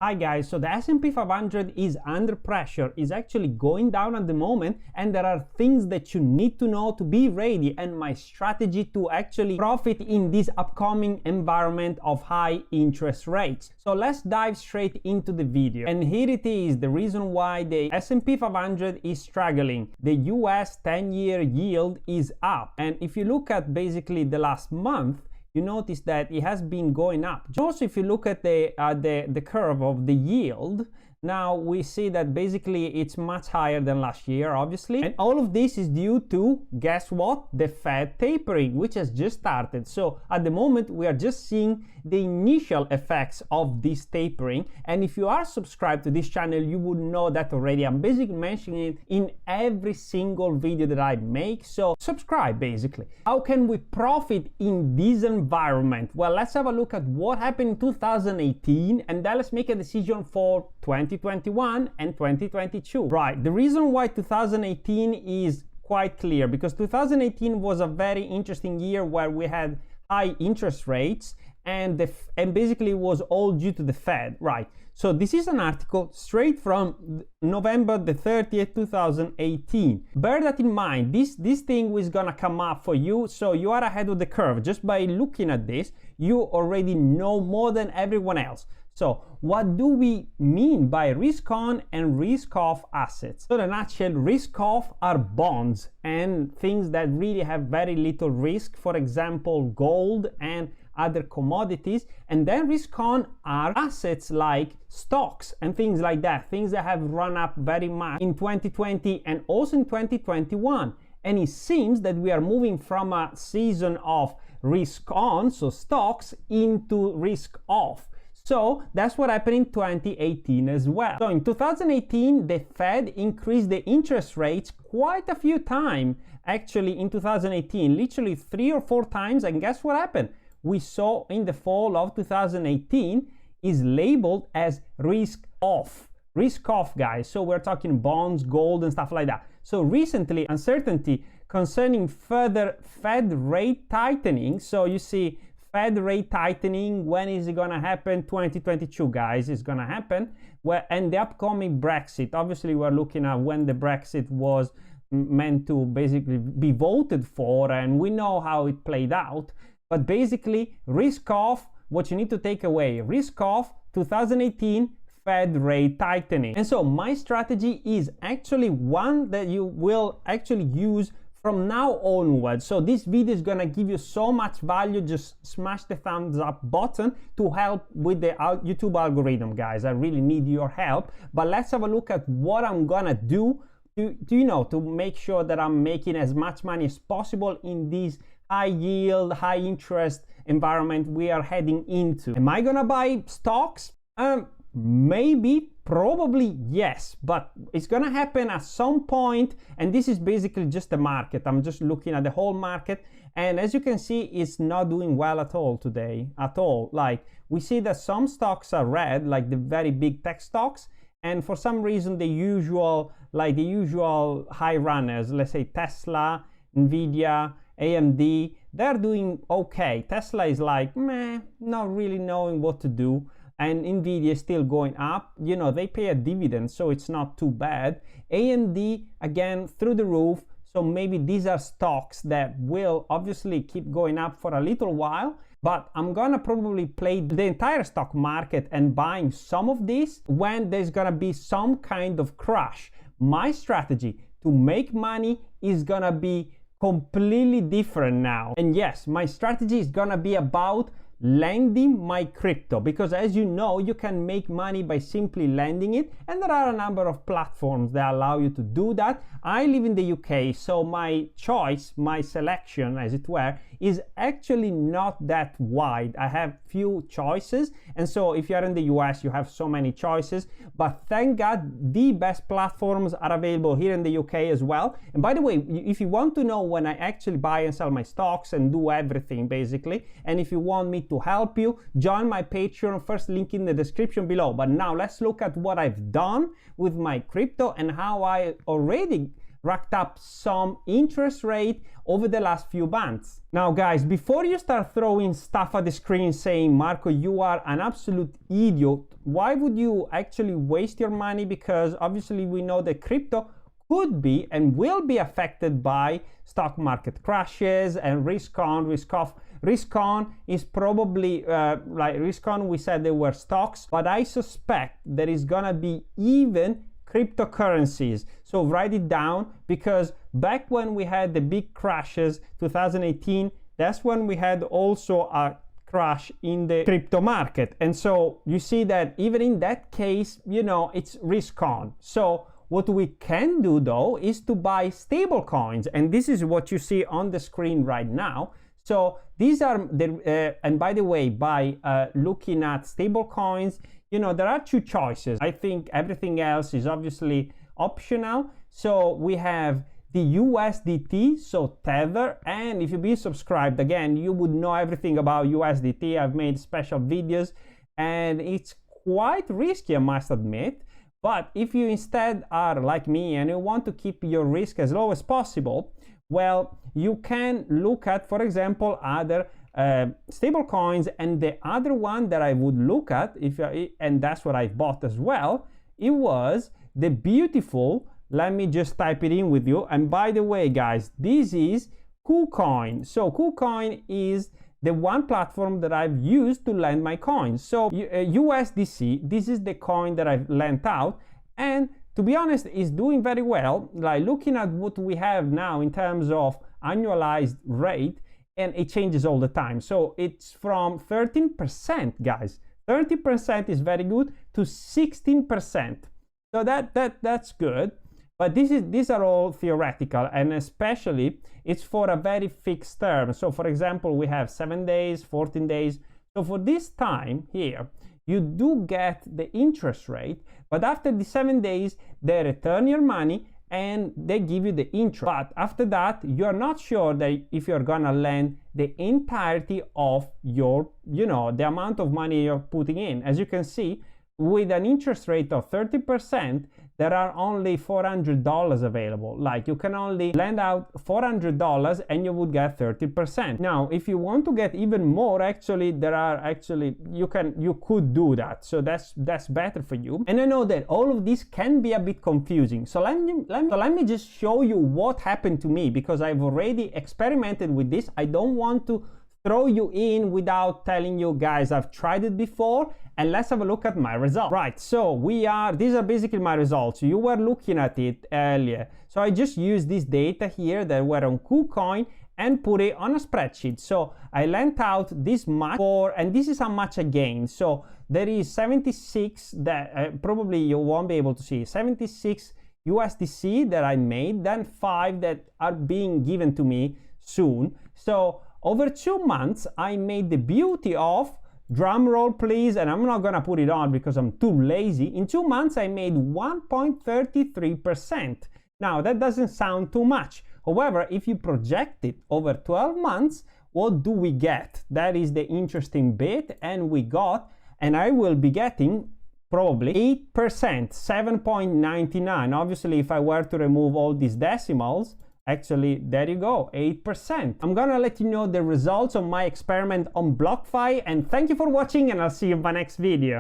Hi guys, so the S&P 500 is under pressure, is actually going down at the moment, and there are things that you need to know to be ready and my strategy to actually profit in this upcoming environment of high interest rates. So let's dive straight into the video. And here it is, the reason why the S&P 500 is struggling. The US 10-year yield is up, and if you look at basically the last month, you notice that it has been going up. Also, if you look at the curve of the yield, now we see that basically it's much higher than last year, obviously. And all of this is due to, guess what? The Fed tapering, which has just started. So at the moment, we are just seeing the initial effects of this tapering. And if you are subscribed to this channel, you would know that already. I'm basically mentioning it in every single video that I make. So subscribe, basically. How can we profit in this environment? Well, let's have a look at what happened in 2018, and then let's make a decision for 2021 and 2022. Right, the reason why 2018 is quite clear, because 2018 was a very interesting year where we had high interest rates, and basically it was all due to the Fed, right? So this is an article straight from November the 30th, 2018. Bear that in mind, this thing is gonna come up for you, so you are ahead of the curve. Just by looking at this, you already know more than everyone else. So what do we mean by risk on and risk off assets? So in a nutshell, risk off are bonds and things that really have very little risk, for example, gold and other commodities. And then risk on are assets like stocks and things like that, things that have run up very much in 2020 and also in 2021. And it seems that we are moving from a season of risk on, so stocks, into risk off. So that's what happened in 2018 as well. So in 2018, the Fed increased the interest rates quite a few times. Actually, in 2018, literally 3 or 4 times. And guess what happened? We saw in the fall of 2018 is labeled as risk off. Risk off, guys. So we're talking bonds, gold, and stuff like that. So recently, uncertainty concerning further Fed rate tightening. So you see, Fed rate tightening, when is it gonna happen? 2022, guys, is gonna happen. Well, and the upcoming Brexit, obviously we're looking at when the Brexit was meant to basically be voted for, and we know how it played out. But basically, risk off, what you need to take away, risk off 2018 Fed rate tightening. And so my strategy is actually one that you will actually use from now onwards. So this video is gonna give you so much value. Just smash the thumbs up button to help with the YouTube algorithm, guys. I really need your help. But let's have a look at what I'm gonna do to make sure that I'm making as much money as possible in this high yield, high interest environment we are heading into. Am I gonna buy stocks? Maybe, probably yes, but it's gonna happen at some point, and this is basically just the market. I'm just looking at the whole market, and as you can see, it's not doing well at all today, at all. Like, we see that some stocks are red, like the very big tech stocks, and for some reason the usual high runners, let's say Tesla, Nvidia, AMD, they're doing okay. Tesla is like, meh, not really knowing what to do. And Nvidia is still going up. You know, they pay a dividend, so it's not too bad. AMD, again, through the roof. So maybe these are stocks that will obviously keep going up for a little while. But I'm gonna probably play the entire stock market and buying some of these when there's gonna be some kind of crash. My strategy to make money is gonna be completely different now. And yes, my strategy is gonna be about lending my crypto, because as you know, you can make money by simply lending it, and there are a number of platforms that allow you to do that. I live in the UK, so my choice, my selection as it were, is actually not that wide. I have few choices, and so if you're in the US, you have so many choices. But thank God the best platforms are available here in the UK as well. And by the way, if you want to know when I actually buy and sell my stocks and do everything basically, and if you want me to help you, join my Patreon, first link in the description below. But now let's look at what I've done with my crypto and how I already racked up some interest rate over the last few months. Now guys, before you start throwing stuff at the screen saying, Marco, you are an absolute idiot, why would you actually waste your money? Because obviously we know that crypto could be and will be affected by stock market crashes and risk on, risk off. Risk on is probably like risk on, we said they were stocks, but I suspect there is gonna be even cryptocurrencies. So write it down, because back when we had the big crashes, 2018, that's when we had also a crash in the crypto market. And so you see that even in that case, you know, it's risk on. So what we can do though is to buy stable coins, and this is what you see on the screen right now. So these are the and by the way, by looking at stable coins, you know, there are two choices. I think everything else is obviously optional. So we have the USDT, so Tether, and if you be subscribed, again, you would know everything about USDT. I've made special videos, and it's quite risky, I must admit. But if you instead are like me and you want to keep your risk as low as possible, well, you can look at, for example, other stable coins. And the other one that I would look at, and that's what I bought as well, it was the beautiful, let me just type it in with you. And by the way, guys, this is KuCoin. So KuCoin is the one platform that I've used to lend my coins. So USDC, this is the coin that I've lent out, and to be honest, is doing very well. Like looking at what we have now in terms of annualized rate, and it changes all the time. So it's from 13%, guys. 30% is very good to 16%. So that's good. But these are all theoretical, and especially it's for a very fixed term. So for example, we have 7 days, 14 days. So for this time here, you do get the interest rate, but after the 7 days, they return your money and they give you the interest. But after that, you're not sure that if you're gonna lend the entirety of your, you know, the amount of money you're putting in. As you can see, with an interest rate of 30%, there are only $400 available. Like you can only lend out $400 and you would get 30%. Now, if you want to get even more, actually, you could do that. So that's better for you. And I know that all of this can be a bit confusing. So let me just show you what happened to me, because I've already experimented with this. I don't want to throw you in without telling you guys I've tried it before. And let's have a look at my results. Right, so these are basically my results. You were looking at it earlier. So I just used this data here that were on KuCoin and put it on a spreadsheet. So I lent out this much and this is how much I gained. So there is 76 that probably you won't be able to see. 76 USDC that I made, then 5 that are being given to me soon. So over 2 months, I made the beauty of, drum roll please, and I'm not gonna put it on because I'm too lazy. In 2 months, I made 1.33%. Now, that doesn't sound too much. However, if you project it over 12 months, what do we get? That is the interesting bit, and I will be getting probably 8%, 7.99. Obviously, if I were to remove all these decimals, actually, there you go, 8%. I'm gonna let you know the results of my experiment on BlockFi, and thank you for watching, and I'll see you in my next video.